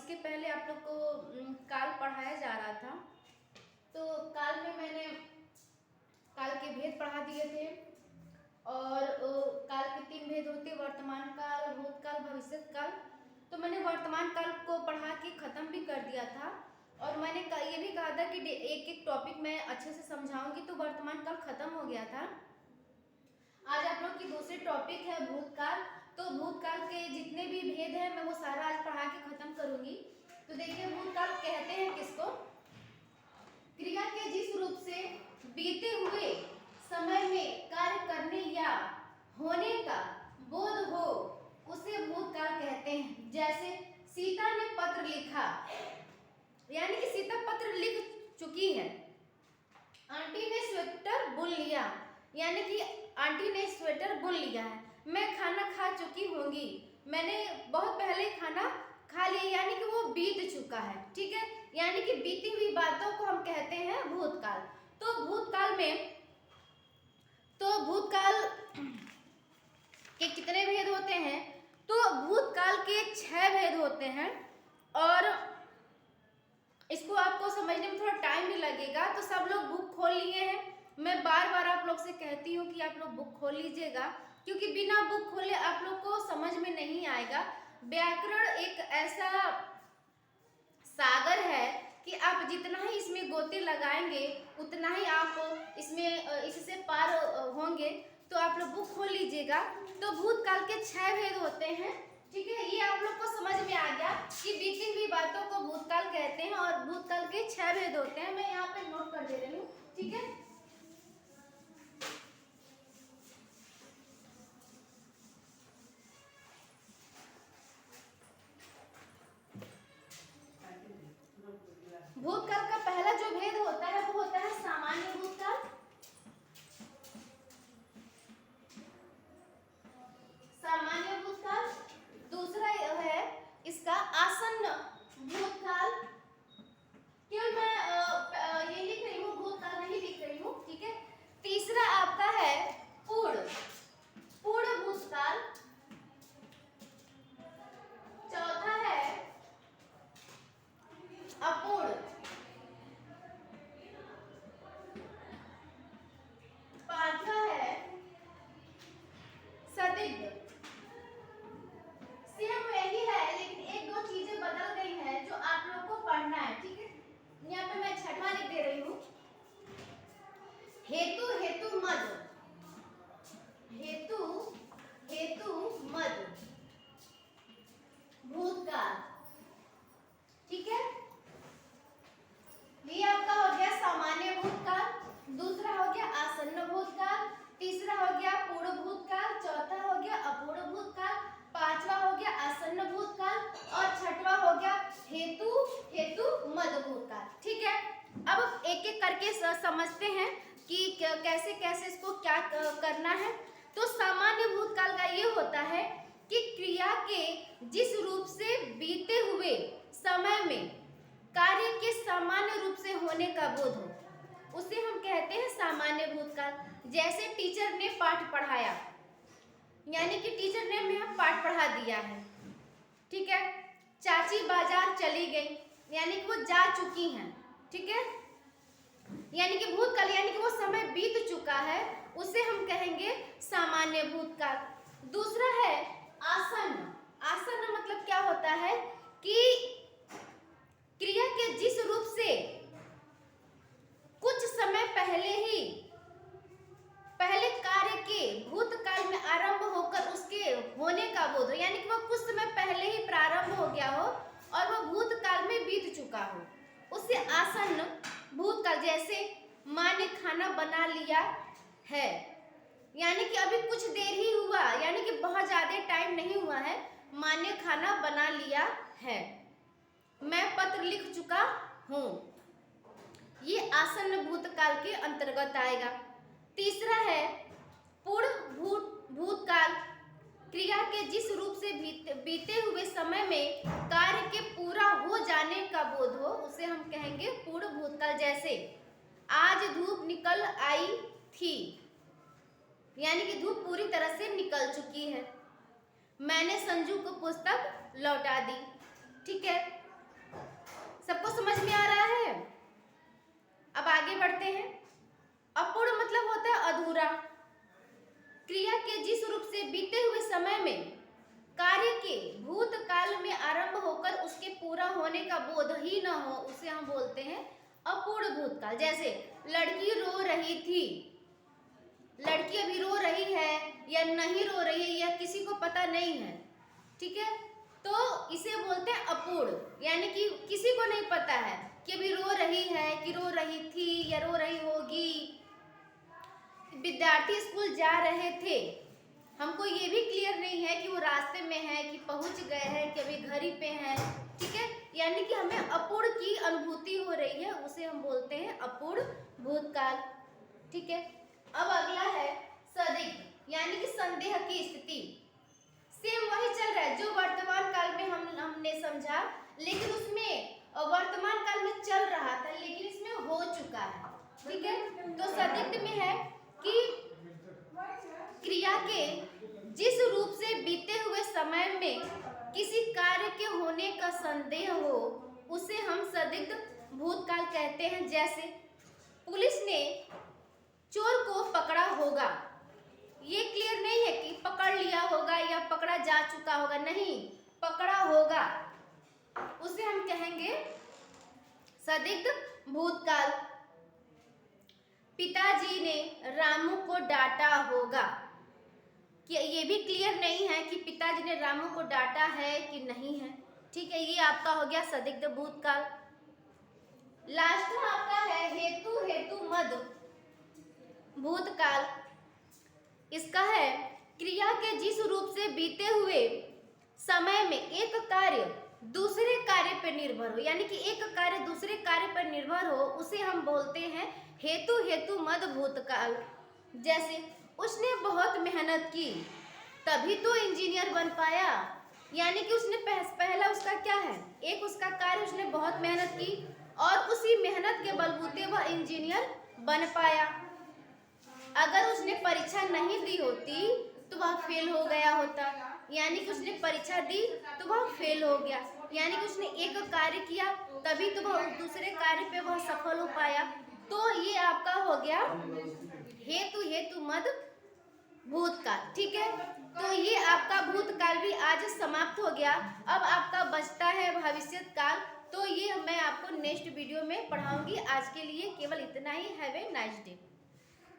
इसके पहले आप लोग को काल पढ़ाया जा रहा था। तो काल में मैंने काल के भेद पढ़ा दिए थे और काल के 3 भेद होते, वर्तमान काल, भूतकाल, भविष्यत काल। तो मैंने वर्तमान काल को पढ़ा के ख़त्म भी कर दिया था और मैंने ये भी कहा था कि एक एक टॉपिक मैं अच्छे से समझाऊंगी, तो वर्तमान काल खत्म हो गया था। आज आप लोग की दूसरी टॉपिक है भूतकाल। तो भूतकाल के जितने भी भेद हैं मैं वो सारा आज पढ़ा के खत्म करूंगी। तो देखिए, भूतकाल कहते हैं किसको? क्रिया के जिस रूप से बीते हुए समय में कार्य करने या होने का बोध हो उसे भूतकाल कहते हैं। जैसे सीता ने पत्र लिखा, यानी कि सीता पत्र लिख चुकी है। आंटी ने स्वेटर बुन लिया, यानी कि आंटी ने स्वेटर बुन लिया है। मैं खाना खा चुकी होंगी, मैंने बहुत पहले खाना खा लिया, यानी कि वो बीत चुका है। ठीक है, यानी कि बीती हुई बातों को हम कहते हैं भूतकाल। तो भूतकाल के कितने भेद होते हैं? तो भूतकाल के 6 भेद होते हैं और इसको आपको समझने में थोड़ा टाइम भी लगेगा। तो सब लोग बुक खोल लिए हैं। मैं बार बार आप लोग से कहती हूँ कि आप लोग बुक खोल लीजिएगा, क्योंकि बिना बुक खोले आप लोग को समझ में नहीं आएगा। व्याकरण एक ऐसा सागर है कि आप जितना ही इसमें गोते लगाएंगे उतना ही आप इससे पार होंगे। तो आप लोग बुक खोल लीजिएगा। तो भूतकाल के 6 भेद होते हैं। ठीक है, ये आप लोग को समझ में आ गया कि बीती हुई बातों को भूतकाल कहते हैं और भूतकाल के 6 भेद होते हैं। मैं यहाँ पे नोट कर दे रही हूँ। ठीक है, भूतकाल का पहला जो भेद होता है वो होता है सामान्य भूतकाल। सामान्य भूतकाल। दूसरा है इसका आसन्न भूतकाल। केवल मैं ये लिख रही हूँ, भूतकाल नहीं लिख रही हूँ। ठीक है, तीसरा आपका है पूर्ण भूतकाल। चौथा है अपूर्ण। पांचवा है संदिग्ध। सेम वही है, लेकिन एक दो चीजें बदल गई हैं जो आप लोग को पढ़ना है। ठीक है, यहाँ पे मैं छठवां लिख दे रही हूँ, हेतु मद भूतकाल। ठीक है, ये आपका हो गया सामान्य भूतकाल। दूसरा हो गया आसन्न भूतकाल। तीसरा हो गया पूर्ण भूतकाल। चौथा हो गया अपूर्ण भूतकाल। पांचवा हो गया आसन्न भूतकाल और छठवा हो गया हेतु मद भूतकाल। ठीक है, अब एक एक करके समझते हैं कि कैसे कैसे इसको क्या करना है। तो सामान्य भूतकाल का ये होता है कि क्रिया के जिस रूप से बीते हुए समय में कार्य के सामान्य रूप से होने का बोध हो उसे हम कहते हैं सामान्य भूतकाल। जैसे टीचर ने पाठ पढ़ाया, यानी कि टीचर ने हमें पाठ पढ़ा दिया है। ठीक है, चाची बाजार चली गई, यानी कि वो जा चुकी हैं। ठीक है, यानी कि भूतकाल, यानी कि वो समय बीत चुका है, उसे हम कहेंगे सामान्य भूतकाल। दूसरा है आसन्न। आसन्न मतलब क्या होता है कि क्रिया के जिस रूप से कुछ समय पहले कार्य के भूतकाल में आरंभ होकर उसके होने का बोध हो, यानी कि वो कुछ समय पहले ही प्रारंभ हो गया हो और वो भूतकाल में बीत चुका हो, उसे आसन्न भूतकाल। जैसे माँ ने खाना बना लिया है, यानी कि अभी कुछ देर ही हुआ, यानी कि बहुत ज्यादा टाइम नहीं हुआ है, माँ ने खाना बना लिया है। मैं पत्र लिख चुका हूँ, ये आसन्न भूतकाल के अंतर्गत आएगा। तीसरा है पूर्ण भूतकाल। क्रिया के जिस रूप से बीते हुए समय में कार्य के पूरा हो जाने का बोध हो उसे हम कहेंगे पूर्ण भूतकाल। जैसे आज धूप निकल आई थी, यानी कि धूप पूरी तरह से निकल चुकी है। मैंने संजू को पुस्तक लौटा दी। ठीक है, सबको समझ में आ रहा है? अब आगे बढ़ते हैं। अपूर्ण मतलब होता है अधूरा। क्रिया के जिस रूप से बीते हुए समय में कार्य के भूतकाल में आरंभ होकर उसके पूरा होने का बोध ही न हो, उसे हम बोलते हैं अपूर्ण भूतकाल। जैसे लड़की रो रही थी, लड़की अभी रो रही है या नहीं रो रही है या किसी को पता नहीं है, ठीक है, तो इसे बोलते हैं अपूर्ण, यानी कि किसी को नहीं पता है कि अभी रो रही है कि रो रही थी या रो रही होगी। विद्यार्थी स्कूल जा रहे थे, हमको ये भी क्लियर नहीं है कि वो रास्ते में है कि पहुंच गए हैं कि अभी घर ही पे हैं, ठीक है, यानी कि हमें अपूर्ण की अनुभूति हो रही है, उसे हम बोलते हैं अपूर्ण भूतकाल, ठीक है। अब अगला है सदिग्ध, यानी कि संदेह की स्थिति। सेम वही चल रहा है जो वर्तमान काल में हमने समझा, लेकिन उसमें वर्तमान काल में चल रहा था लेकिन इसमें हो चुका है, ठीक है। तो संदिग्ध में है कि क्रिया के जिस रूप से बीते हुए समय में किसी कार्य के होने का संदेह हो, उसे हम संदिग्ध भूतकाल कहते हैं। जैसे पुलिस ने चोर को पकड़ा होगा, ये क्लियर नहीं है कि पकड़ लिया होगा या पकड़ा जा चुका होगा, नहीं, पकड़ा होगा, उसे हम कहेंगे संदिग्ध भूतकाल। पिताजी ने रामू को डांटा होगा, कि ये भी क्लियर नहीं है कि पिताजी ने रामू को डांटा है कि नहीं है, ठीक है, ये आपका हो गया संदिग्ध भूतकाल। लास्ट में आपका है हेतु हेतु मद भूतकाल। इसका है क्रिया के जिस रूप से बीते हुए समय में एक कार्य दूसरे कार्य पर निर्भर हो, यानी कि एक कार्य दूसरे कार्य पर निर्भर हो, उसे हम बोलते हैं हेतु हेतु मद भूतकाल। जैसे उसने बहुत मेहनत की तभी तो इंजीनियर बन पाया, यानी कि उसने पहला उसका क्या है, एक उसका कार्य उसने बहुत मेहनत की और उसी मेहनत के बलबूते वह इंजीनियर बन पाया। अगर उसने परीक्षा नहीं दी होती तो वह फेल हो गया होता, यानी कि उसने परीक्षा दी तो वह फेल हो गया, यानी कि उसने एक कार्य किया तभी तो वह दूसरे कार्य पे वह सफल हो पाया। तो ये आपका हो गया हेतु हेतु मद भूतकाल, ठीक है। तो ये आपका भूतकाल भी आज समाप्त हो गया। अब आपका बचता है भविष्य काल, तो ये मैं आपको नेक्स्ट वीडियो में पढ़ाऊंगी। आज के लिए केवल इतना ही। Have a nice day.